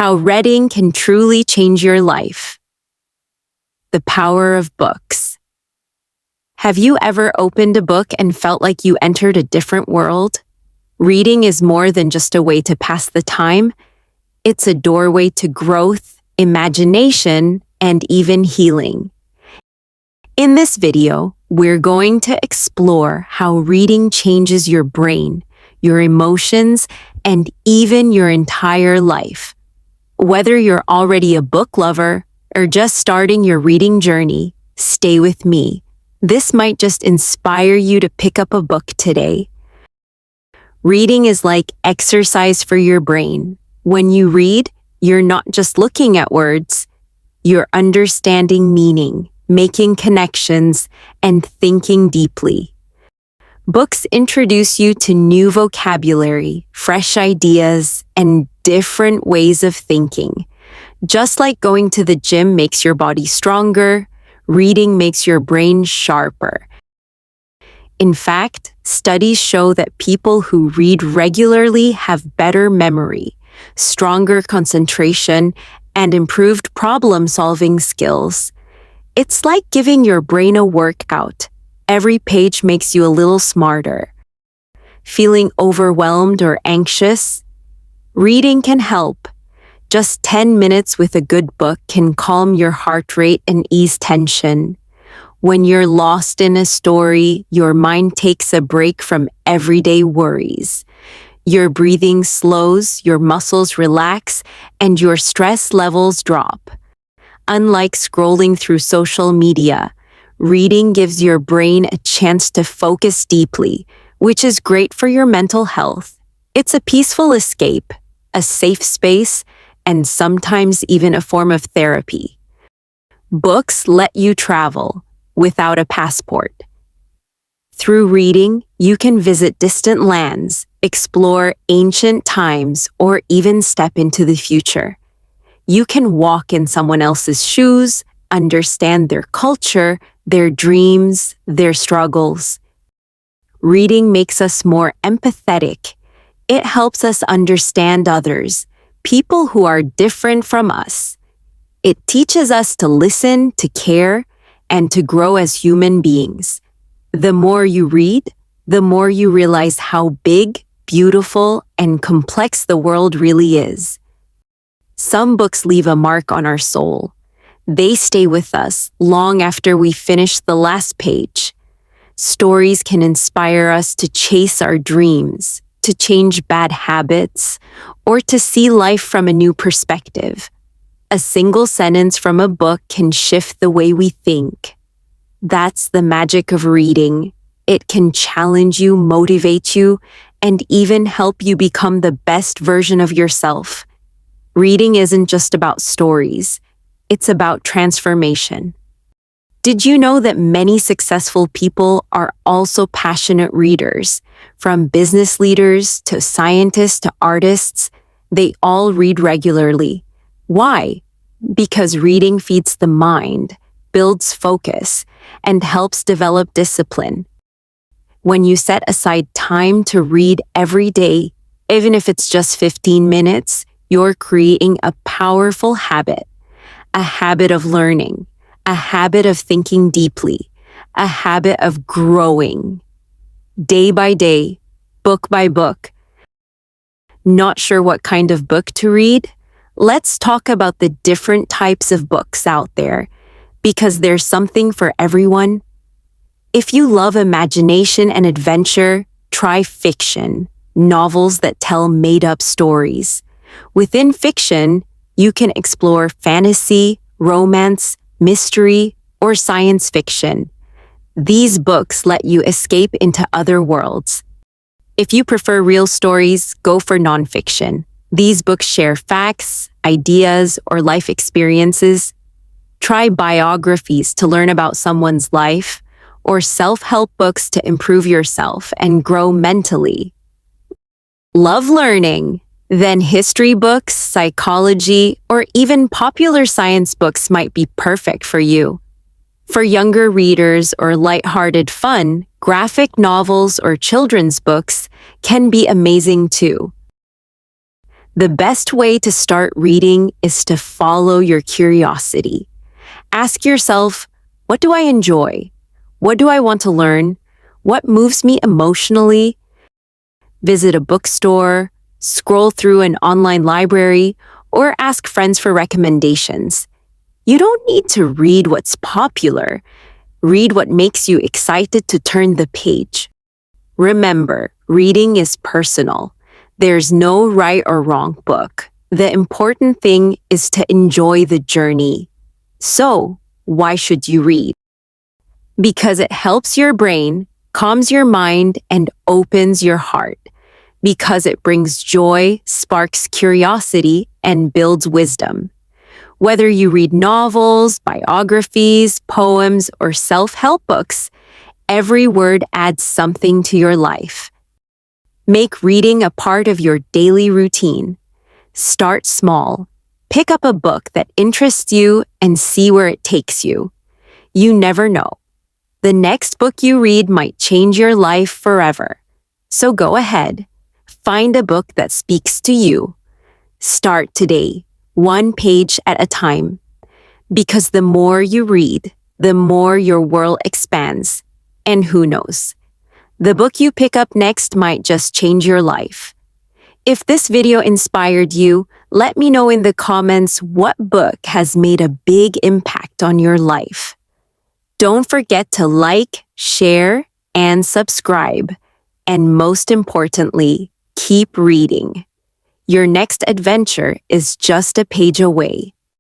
How reading can truly change your life. The power of books. Have you ever opened a book and felt like you entered a different world? Reading is more than just a way to pass the time. It's a doorway to growth, imagination, and even healing. In this video, we're going to explore how reading changes your brain, your emotions, and even your entire life. Whether you're already a book lover or just starting your reading journey, stay with me. This might just inspire you to pick up a book today. Reading is like exercise for your brain. When you read, you're not just looking at words, you're understanding meaning, making connections, and thinking deeply. Books introduce you to new vocabulary, fresh ideas, and different ways of thinking. Just like going to the gym makes your body stronger, reading makes your brain sharper. In fact, studies show that people who read regularly have better memory, stronger concentration, and improved problem-solving skills. It's like giving your brain a workout. Every page makes you a little smarter. Feeling overwhelmed or anxious? Reading can help. Just 10 minutes with a good book can calm your heart rate and ease tension. When you're lost in a story, your mind takes a break from everyday worries. Your breathing slows, your muscles relax, and your stress levels drop. Unlike scrolling through social media, reading gives your brain a chance to focus deeply, which is great for your mental health. It's a peaceful escape, a safe space, and sometimes even a form of therapy. Books let you travel without a passport. Through reading, you can visit distant lands, explore ancient times, or even step into the future. You can walk in someone else's shoes, understand their culture, their dreams, their struggles. Reading makes us more empathetic. It helps us understand others, people who are different from us. It teaches us to listen, to care, and to grow as human beings. The more you read, the more you realize how big, beautiful, and complex the world really is. Some books leave a mark on our soul. They stay with us long after we finish the last page. Stories can inspire us to chase our dreams, to change bad habits, or to see life from a new perspective. A single sentence from a book can shift the way we think. That's the magic of reading. It can challenge you, motivate you, and even help you become the best version of yourself. Reading isn't just about stories. It's about transformation. Did you know that many successful people are also passionate readers? From business leaders to scientists to artists, they all read regularly. Why? Because reading feeds the mind, builds focus, and helps develop discipline. When you set aside time to read every day, even if it's just 15 minutes, you're creating a powerful habit. A habit of learning, a habit of thinking deeply, a habit of growing. Day by day, book by book. Not sure what kind of book to read? Let's talk about the different types of books out there, because there's something for everyone. If you love imagination and adventure, try fiction, novels that tell made-up stories. Within fiction, you can explore fantasy, romance, mystery, or science fiction. These books let you escape into other worlds. If you prefer real stories, go for nonfiction. These books share facts, ideas, or life experiences. Try biographies to learn about someone's life, or self-help books to improve yourself and grow mentally. Love learning? Then history books, psychology, or even popular science books might be perfect for you. For younger readers or lighthearted fun, graphic novels or children's books can be amazing too. The best way to start reading is to follow your curiosity. Ask yourself, what do I enjoy? What do I want to learn? What moves me emotionally? Visit a bookstore, scroll through an online library, or ask friends for recommendations. You don't need to read what's popular. Read what makes you excited to turn the page. Remember, reading is personal. There's no right or wrong book. The important thing is to enjoy the journey. So, why should you read? Because it helps your brain, calms your mind, and opens your heart. Because it brings joy, sparks curiosity, and builds wisdom. Whether you read novels, biographies, poems, or self-help books, every word adds something to your life. Make reading a part of your daily routine. Start small. Pick up a book that interests you and see where it takes you. You never know. The next book you read might change your life forever. So go ahead. Find a book that speaks to you. Start today, one page at a time. Because the more you read, the more your world expands. And who knows? The book you pick up next might just change your life. If this video inspired you, let me know in the comments what book has made a big impact on your life. Don't forget to like, share, and subscribe. And most importantly, keep reading. Your next adventure is just a page away.